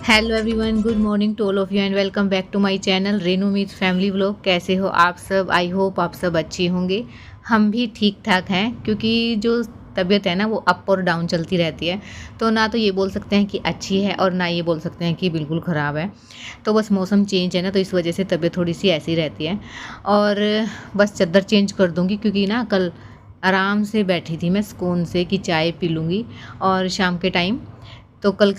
Hello everyone, good morning to all of you and welcome back to my channel Renu Meet family vlog. कैसे हो आप सब? I hope आप सब अच्छे होंगे। हम भी ठीक ठाक हैं, क्योंकि जो तबीयत है ना वो अप और डाउन चलती रहती है। तो ना तो ये बोल सकते हैं कि अच्छी है और ना ये बोल सकते हैं कि बिल्कुल ख़राब है। तो बस मौसम चेंज है ना, तो इस वजह से तबीयत थोड़ी सी ऐसी रहती है। और बस चादर चेंज कर दूँगी, क्योंकि ना कल आराम से बैठी थी मैं सुकून से कि चाय पी लूँगी और शाम के टाइम। तो कल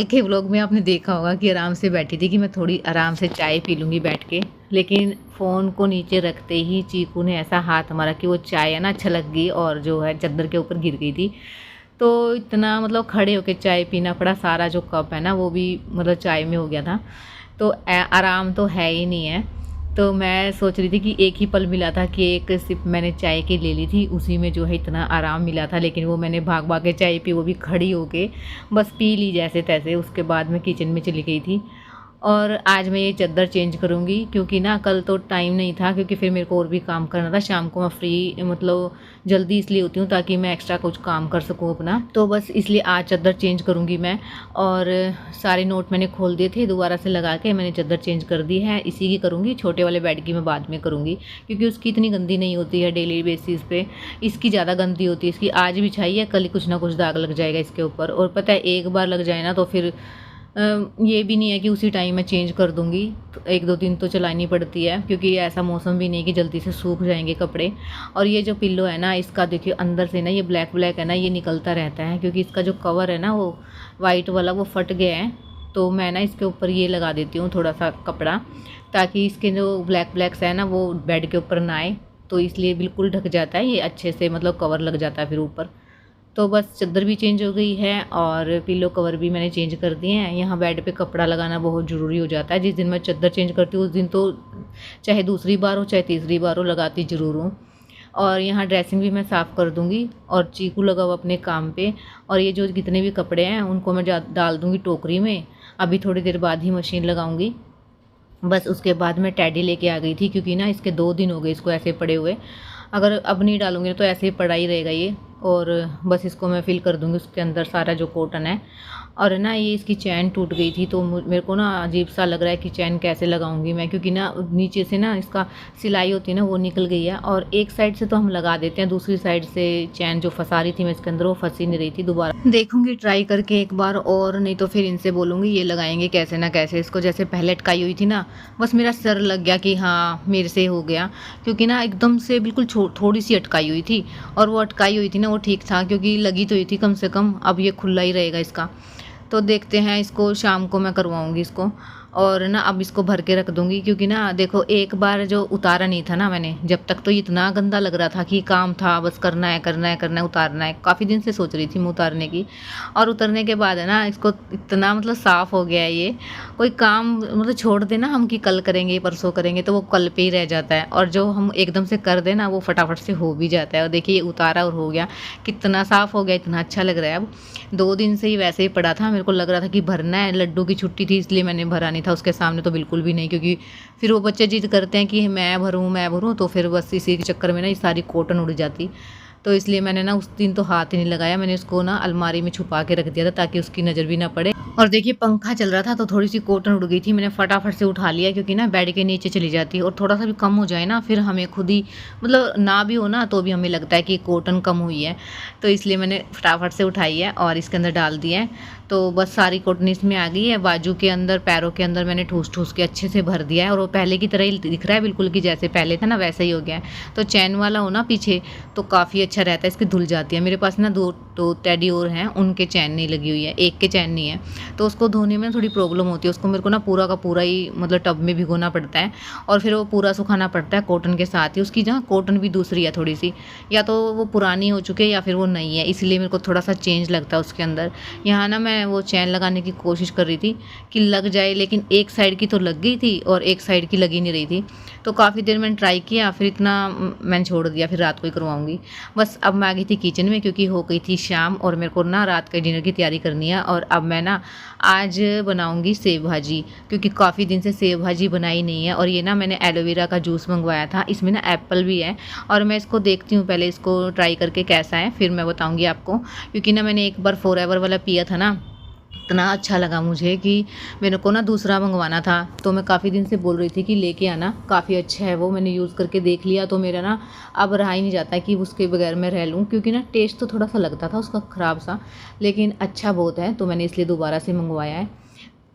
के व्लॉग में आपने देखा होगा कि आराम से बैठी थी कि मैं थोड़ी आराम से चाय पी लूँगी बैठ के। लेकिन फ़ोन को नीचे रखते ही चीकू ने ऐसा हाथ मारा कि वो चाय है ना छलक गई और जो है चादर के ऊपर गिर गई थी। तो इतना मतलब खड़े होके चाय पीना पड़ा, सारा जो कप है ना वो भी मतलब चाय में हो गया था। तो आराम तो है ही नहीं है। तो मैं सोच रही थी कि एक ही पल मिला था कि एक सिप मैंने चाय की ले ली थी, उसी में जो है इतना आराम मिला था। लेकिन वो मैंने भाग भाग के चाय पी, वो भी खड़ी होके बस पी ली जैसे तैसे। उसके बाद मैं किचन में चली गई थी और आज मैं ये चादर चेंज करूँगी, क्योंकि ना कल तो टाइम नहीं था, क्योंकि फिर मेरे को और भी काम करना था। शाम को मैं फ्री मतलब जल्दी इसलिए होती हूँ ताकि मैं एक्स्ट्रा कुछ काम कर सकूँ अपना। तो बस इसलिए आज चादर चेंज करूँगी मैं। और सारे नोट मैंने खोल दिए थे, दोबारा से लगा के मैंने चादर चेंज कर दी है। इसी की करूँगी, छोटे वाले बेड की मैं बाद में करूँगी, क्योंकि उसकी इतनी गंदी नहीं होती है डेली बेसिस पे। इसकी ज़्यादा गंदी होती है। इसकी आज बिछाई है, कल ही कुछ ना कुछ दाग लग जाएगा इसके ऊपर। और पता है एक बार लग जाए ना तो फिर ये भी नहीं है कि उसी टाइम मैं चेंज कर दूँगी। तो 1-2 दिन तो चलानी पड़ती है, क्योंकि ऐसा मौसम भी नहीं है कि जल्दी से सूख जाएंगे कपड़े। और ये जो पिल्लो है ना, इसका देखिए अंदर से ना ये ब्लैक ब्लैक है ना, ये निकलता रहता है, क्योंकि इसका जो कवर है ना वो वाइट वाला वो फट गया है। तो मैं ना इसके ऊपर ये लगा देती हूँ थोड़ा सा कपड़ा, ताकि इसके जो ब्लैक ब्लैक्स है ना वो बेड के ऊपर ना आए। तो इसलिए बिल्कुल ढक जाता है ये अच्छे से, मतलब कवर लग जाता है फिर ऊपर। तो बस चादर भी चेंज हो गई है और पिलो कवर भी मैंने चेंज कर दिए हैं। यहाँ बेड पे कपड़ा लगाना बहुत ज़रूरी हो जाता है। जिस दिन मैं चादर चेंज करती हूँ उस दिन तो चाहे दूसरी बार हो चाहे तीसरी बार हो, लगाती ज़रूर हूँ। और यहाँ ड्रेसिंग भी मैं साफ़ कर दूँगी और चीकू लगा हुआ अपने काम पे। और ये जो जितने भी कपड़े हैं उनको मैं डाल दूँगी टोकरी में। अभी थोड़ी देर बाद ही मशीन लगाऊँगी। बस उसके बाद मैं टेडी लेके आ गई थी, क्योंकि ना इसके 2 दिन हो गए इसको ऐसे पड़े हुए। अगर अब नहीं डालूँगी तो ऐसे ही पड़ा ही रहेगा ये। और बस इसको मैं फिल कर दूँगी उसके अंदर सारा जो कॉटन है। और ना ये इसकी चैन टूट गई थी, तो मेरे को ना अजीब सा लग रहा है कि चैन कैसे लगाऊंगी मैं, क्योंकि ना नीचे से ना इसका सिलाई होती है ना वो निकल गई है। और एक साइड से तो हम लगा देते हैं, दूसरी साइड से चैन जो फंसा रही थी मैं इसके अंदर वो फंसी नहीं रही थी। दोबारा देखूंगी ट्राई करके एक बार, और नहीं तो फिर इनसे बोलूँगी ये लगाएंगे कैसे ना कैसे इसको। जैसे पहले अटकाई हुई थी ना, बस मेरा सर लग गया कि हाँ मेरे से हो गया, क्योंकि ना एकदम से बिल्कुल थोड़ी सी अटकाई हुई थी। और वो अटकाई हुई थी ना वो ठीक था, क्योंकि लगी तो हुई थी कम से कम। अब ये खुला ही रहेगा इसका। तो देखते हैं, इसको शाम को मैं करवाऊँगी इसको। और ना अब इसको भर के रख दूँगी, क्योंकि ना देखो एक बार जो उतारा नहीं था ना मैंने, जब तक तो इतना गंदा लग रहा था कि काम था बस करना है करना है करना है, उतारना है। काफ़ी दिन से सोच रही थी मैं उतारने की। और उतरने के बाद है ना इसको इतना मतलब साफ़ हो गया है ये। कोई काम मतलब छोड़ देना हम कि कल करेंगे परसों करेंगे, तो वो कल पे ही रह जाता है। और जो हम एकदम से कर देना वो फटाफट से हो भी जाता है। और देखिए ये उतारा और हो गया, कितना साफ़ हो गया, इतना अच्छा लग रहा है अब। 2 दिन से ही वैसे ही पड़ा था, मेरे को लग रहा था कि भरना है। लड्डू की छुट्टी थी इसलिए मैंने भरा नहीं था उसके सामने, तो बिल्कुल भी नहीं, क्योंकि फिर वो बच्चे जिद करते हैं कि मैं भरूँ, तो फिर बस इसी के चक्कर में ना ये सारी कॉटन उड़ जाती। तो इसलिए मैंने ना उस दिन तो हाथ ही नहीं लगाया, मैंने उसको ना अलमारी में छुपा के रख दिया था ताकि उसकी नज़र भी ना पड़े। और देखिए पंखा चल रहा था तो थोड़ी सी कॉटन उड़ गई थी, मैंने फटाफट से उठा लिया, क्योंकि ना बेड के नीचे चली जाती है। और थोड़ा सा भी कम हो जाए ना फिर हमें खुद ही मतलब ना भी हो ना तो भी हमें लगता है कि कॉटन कम हुई है। तो इसलिए मैंने फटाफट से उठाई है और इसके अंदर डाल दिया है। तो बस सारी कॉटन इसमें आ गई है। बाजू के अंदर पैरों के अंदर मैंने ठूस ठूस के अच्छे से भर दिया है, और वो पहले की तरह ही दिख रहा है बिल्कुल, कि जैसे पहले था ना वैसा ही हो गया है। तो चैन वाला हो ना पीछे तो काफ़ी अच्छा रहता है, इसकी धुल जाती है। मेरे पास ना दो टेडी और हैं, उनके चैन नहीं लगी हुई है, एक के चैन नहीं है। तो उसको धोने में थोड़ी प्रॉब्लम होती है, उसको मेरे को ना पूरा का पूरा ही मतलब टब में भिगोना पड़ता है और फिर वो पूरा सुखाना पड़ता है कॉटन के साथ ही। उसकी जहाँ कॉटन भी दूसरी है थोड़ी सी, या तो वो पुरानी हो चुकी है या फिर वो नई है, इसलिए मेरे को थोड़ा सा चेंज लगता है उसके अंदर। यहाँ ना मैं वो चैन लगाने की कोशिश कर रही थी कि लग जाए, लेकिन एक साइड की तो लग गई थी और एक साइड की लगी नहीं रही थी। तो काफ़ी देर मैंने ट्राई किया, फिर इतना मैंने छोड़ दिया, फिर रात को ही करवाऊंगी। बस अब मैं आ गई थी किचन में, क्योंकि हो गई थी शाम और मेरे को ना रात के डिनर की तैयारी करनी है। और अब मैं ना आज बनाऊंगी सेव भाजी, क्योंकि काफ़ी दिन से सेव भाजी बनाई नहीं है। और ये ना मैंने एलोवेरा का जूस मंगवाया था, इसमें ना एप्पल भी है। और मैं इसको देखती हूँ पहले, इसको ट्राई करके कैसा है फिर मैं बताऊँगी आपको। क्योंकि ना मैंने एक बार फॉरएवर वाला पिया था ना, इतना अच्छा लगा मुझे कि मेरे को ना दूसरा मंगवाना था, तो मैं काफ़ी दिन से बोल रही थी कि लेके आना, काफ़ी अच्छा है वो। मैंने यूज़ करके देख लिया तो मेरा ना अब रहा ही नहीं जाता है कि उसके बगैर मैं रह लूँ, क्योंकि ना टेस्ट तो थोड़ा सा लगता था उसका ख़राब सा, लेकिन अच्छा बहुत है, तो मैंने इसलिए दोबारा से मंगवाया है।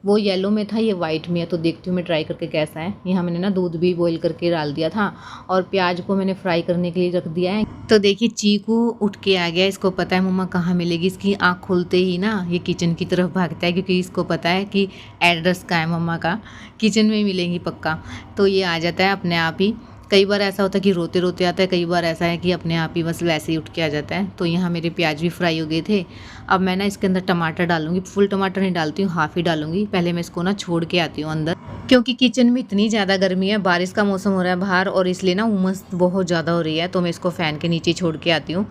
वो येलो में था, ये वाइट में है, तो देखती हूँ मैं ट्राई करके कैसा है। यहाँ मैंने ना दूध भी बॉईल करके डाल दिया था और प्याज को मैंने फ्राई करने के लिए रख दिया है। तो देखिए चीकू उठ के आ गया, इसको पता है मम्मा कहाँ मिलेगी। इसकी आँख खुलते ही ना ये किचन की तरफ भागता है, क्योंकि इसको पता है कि एड्रेस का है मम्मा का, किचन में ही मिलेंगी पक्का। तो ये आ जाता है अपने आप ही। कई बार ऐसा होता है कि रोते रोते आता है, कई बार ऐसा है कि अपने आप ही बस वैसे ही उठ के आ जाता है। तो यहाँ मेरे प्याज भी फ्राई हो गए थे। अब मैं ना इसके अंदर टमाटर डालूंगी, फुल टमाटर नहीं डालती हूँ, हाफ ही डालूंगी। पहले मैं इसको ना छोड़ के आती हूँ अंदर, क्योंकि किचन में इतनी ज़्यादा गर्मी है, बारिश का मौसम हो रहा है बाहर, और इसलिए ना उमस बहुत ज़्यादा हो रही है, तो मैं इसको फ़ैन के नीचे छोड़ के आती हूँ।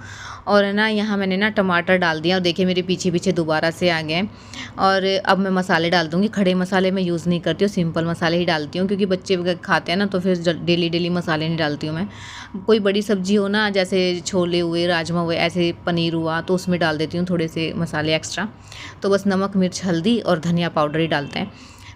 और ना यहाँ मैंने ना टमाटर डाल दिया, और देखिए मेरे पीछे पीछे दोबारा से आ गए। और अब मैं मसाले डाल दूँगी। खड़े मसाले मैं यूज़ नहीं करती हूँ, सिंपल मसाले ही डालती हूँ, क्योंकि बच्चे वगैरह खाते हैं ना, तो फिर डेली डेली मसाले नहीं डालती हूँ मैं। कोई बड़ी सब्जी हो ना, जैसे छोले हुए, राजमा हुए, ऐसे पनीर हुआ, तो उसमें डाल देती हूँ थोड़े से मसाले एक्स्ट्रा। तो बस नमक, मिर्च, हल्दी और धनिया पाउडर ही डालते हैं।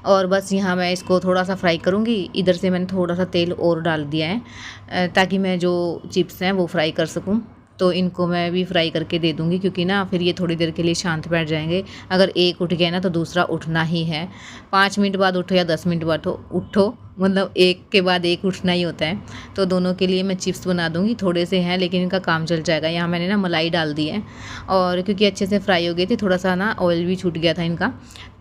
और बस यहाँ मैं इसको थोड़ा सा फ्राई करूँगी। इधर से मैंने थोड़ा सा तेल और डाल दिया है, ताकि मैं जो चिप्स हैं वो फ्राई कर सकूँ। तो इनको मैं भी फ्राई करके दे दूँगी, क्योंकि ना फिर ये थोड़ी देर के लिए शांत बैठ जाएंगे। अगर एक उठ गया ना तो दूसरा उठना ही है। 5 मिनट बाद उठो या 10 मिनट बाद उठो, मतलब एक के बाद एक उठना ही होता है। तो दोनों के लिए मैं चिप्स बना दूँगी, थोड़े से हैं लेकिन इनका काम चल जाएगा। यहाँ मैंने ना मलाई डाल दी है, और क्योंकि अच्छे से फ्राई हो गए थे, थोड़ा सा ना ऑयल भी छूट गया था इनका।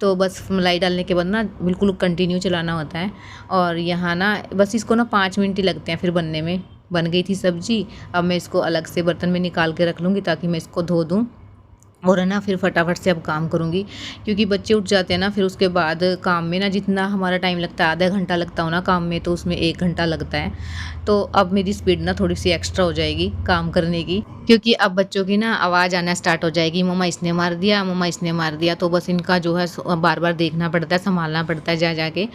तो बस मलाई डालने के बाद ना बिल्कुल कंटिन्यू चलाना होता है। और यहाँ ना बस इसको ना 5 मिनट ही लगते हैं फिर बनने में। बन गई थी सब्जी। अब मैं इसको अलग से बर्तन में निकाल के रख लूँगी, ताकि मैं इसको धो दूँ, और है ना फिर फटाफट से अब काम करूँगी। क्योंकि बच्चे उठ जाते हैं ना, फिर उसके बाद काम में ना जितना हमारा टाइम लगता है, आधा घंटा लगता हो ना काम में, तो उसमें 1 घंटा लगता है। तो अब मेरी स्पीड ना थोड़ी सी एक्स्ट्रा हो जाएगी काम करने की, क्योंकि अब बच्चों की ना आवाज़ आना स्टार्ट हो जाएगी, मम्मा इसने मार दिया, मम्मा इसने मार दिया। तो बस इनका जो है बार बार देखना पड़ता है, संभालना पड़ता है जा जाके।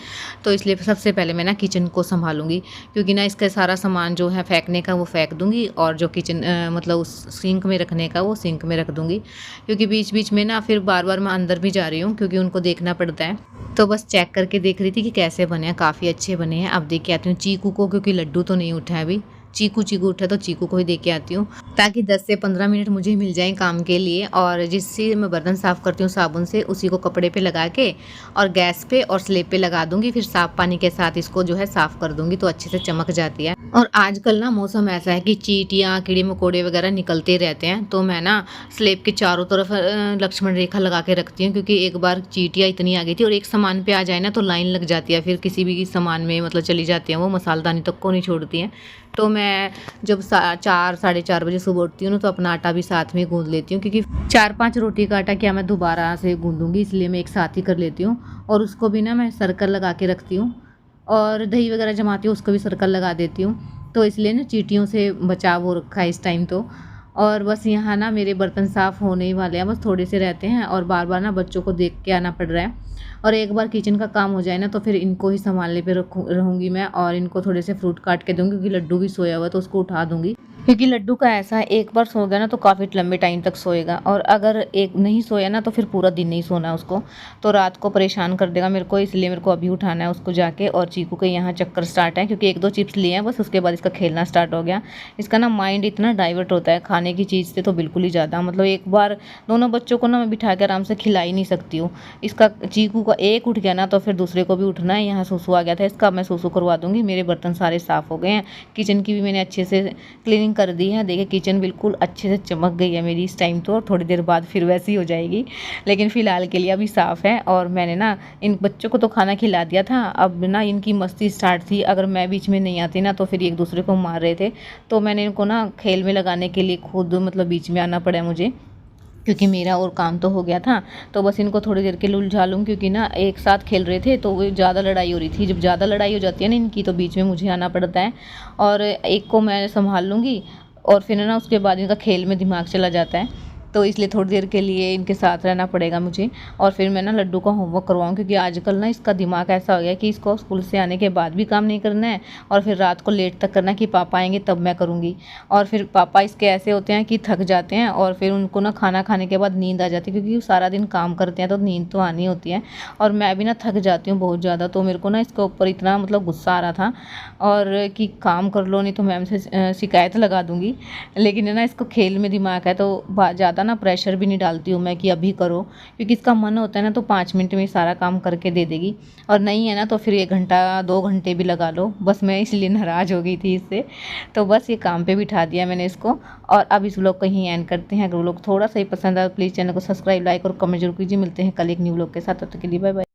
तो इसलिए सबसे पहले मैं ना किचन को संभालूंगी, क्योंकि ना इसका सारा सामान जो है फेंकने का वो फेंक दूँगी, और जो किचन मतलब उस सिंक में रखने का वो सिंक में रख दूँगी। क्योंकि बीच बीच में ना फिर बार बार मैं अंदर भी जा रही हूँ, क्योंकि उनको देखना पड़ता है। तो बस चेक करके देख रही थी कि कैसे बने हैं, काफ़ी अच्छे बने हैं। अब देख के आती हूँ चीकू को, क्योंकि लड्डू तो नहीं उठा है अभी। चीकू चीकू उठा तो चीकू को ही दे के आती हूँ, ताकि 10 से 15 मिनट मुझे मिल जाएं काम के लिए। और जिससे मैं बर्तन साफ़ करती हूँ साबुन से, उसी को कपड़े पे लगा के और गैस पे और स्लेब पे लगा दूंगी, फिर साफ पानी के साथ इसको जो है साफ़ कर दूंगी, तो अच्छे से चमक जाती है। और आजकल ना मौसम ऐसा है कि चींटियाँ, कीड़े मकोड़े वगैरह निकलते रहते हैं, तो मैं ना स्लेब के चारों तरफ लक्ष्मण रेखा लगा के रखती हूँ, क्योंकि एक बार चींटियाँ इतनी आ गई थी, और एक सामान पे आ जाए ना तो लाइन लग जाती है, फिर किसी भी सामान में मतलब चली जाती हैं, वो मसालदानी तक को नहीं छोड़ती हैं। तो मैं जब 4 साढ़े 4 बजे सुबह उठती हूँ ना, तो अपना आटा भी साथ में गूँध लेती हूँ, क्योंकि 4-5 रोटी का आटा क्या मैं दोबारा से गूँधूँगी, इसलिए मैं एक साथ ही कर लेती हूँ। और उसको भी ना मैं सर्कल लगा के रखती हूँ, और दही वगैरह जमाती हूँ उसको भी सर्कल लगा देती हूँ। तो इसलिए ना चींटियों से बचाव हो रखा है इस टाइम तो। और बस यहाँ ना मेरे बर्तन साफ़ होने ही वाले हैं, बस थोड़े से रहते हैं, और बार बार ना बच्चों को देख के आना पड़ रहा है। और एक बार किचन का काम हो जाए ना, तो फिर इनको ही संभालने पे रहूँगी मैं, और इनको थोड़े से फ्रूट काट के दूँगी, क्योंकि लड्डू भी सोया हुआ है तो उसको उठा दूँगी। क्योंकि लड्डू का ऐसा है, एक बार सो गया ना तो काफ़ी लंबे टाइम तक सोएगा, और अगर एक नहीं सोया ना तो फिर पूरा दिन नहीं सोना उसको, तो रात को परेशान कर देगा मेरे को। इसलिए मेरे को अभी उठाना है उसको जाके। और चीकू के यहाँ चक्कर स्टार्ट है, क्योंकि 1-2 चिप्स लिए हैं बस, उसके बाद इसका खेलना स्टार्ट हो गया। इसका ना माइंड इतना डाइवर्ट होता है खाने की चीज़ से, तो बिल्कुल ही ज़्यादा, मतलब एक बार दोनों बच्चों को ना मैं बिठा के आराम से खिला ही नहीं सकती हूँ। इसका चीकू का एक उठ गया ना तो फिर दूसरे को भी उठना है। यहाँ सूसू आ गया था इसका, मैं सूसू करवा दूँगी। मेरे बर्तन सारे साफ़ हो गए हैं, किचन की भी मैंने अच्छे से क्लीनिंग कर दी है। देखिए किचन बिल्कुल अच्छे से चमक गई है मेरी इस टाइम तो, और थोड़ी देर बाद फिर वैसी हो जाएगी, लेकिन फ़िलहाल के लिए अभी साफ़ है। और मैंने ना इन बच्चों को तो खाना खिला दिया था, अब ना इनकी मस्ती स्टार्ट थी। अगर मैं बीच में नहीं आती ना तो फिर एक दूसरे को मार रहे थे, तो मैंने इनको ना खेल में लगाने के लिए खुद मतलब बीच में आना पड़ा मुझे, क्योंकि मेरा और काम तो हो गया था। तो बस इनको थोड़ी देर के लिए उलझा लूँ, क्योंकि ना एक साथ खेल रहे थे तो वो ज़्यादा लड़ाई हो रही थी। जब ज़्यादा लड़ाई हो जाती है ना इनकी, तो बीच में मुझे आना पड़ता है, और एक को मैं संभाल लूँगी, और फिर ना उसके बाद इनका खेल में दिमाग चला जाता है। तो इसलिए थोड़ी देर के लिए इनके साथ रहना पड़ेगा मुझे। और फिर मैं ना लड्डू का होमवर्क करवाऊँ, क्योंकि आजकल ना इसका दिमाग ऐसा हो गया कि इसको स्कूल से आने के बाद भी काम नहीं करना है और फिर रात को लेट तक करना कि पापा आएंगे तब मैं करूँगी। और फिर पापा इसके ऐसे होते हैं कि थक जाते हैं और फिर उनको ना खाना खाने के बाद नींद आ जाती है, क्योंकि सारा दिन काम करते हैं तो नींद तो आनी होती है। और मैं भी ना थक जाती हूँ बहुत ज़्यादा, तो मेरे को ना इसके ऊपर इतना मतलब गुस्सा आ रहा था और कि काम कर लो नहीं तो मैम से शिकायत लगा दूँगी। लेकिन है ना इसको खेल में दिमाग है तो ज़्यादा ना प्रेशर भी नहीं डालती हूँ मैं कि अभी करो, क्योंकि इसका मन होता है ना तो 5 मिनट में सारा काम करके दे देगी, और नहीं है ना तो फिर 1 घंटा 2 घंटे भी लगा लो। बस मैं इसलिए नाराज़ हो गई थी इससे, तो बस ये काम पे बिठा दिया मैंने इसको। और अब इस व्लॉग को यहीं एंड करते हैं। अगर व्लॉग थोड़ा सा ही पसंद आए प्लीज़ चैनल को सब्सक्राइब, लाइक और कमेंट जरूर कीजिए। मिलते हैं कल एक न्यू व्लॉग के साथ, तब तक के लिए बाय बाय।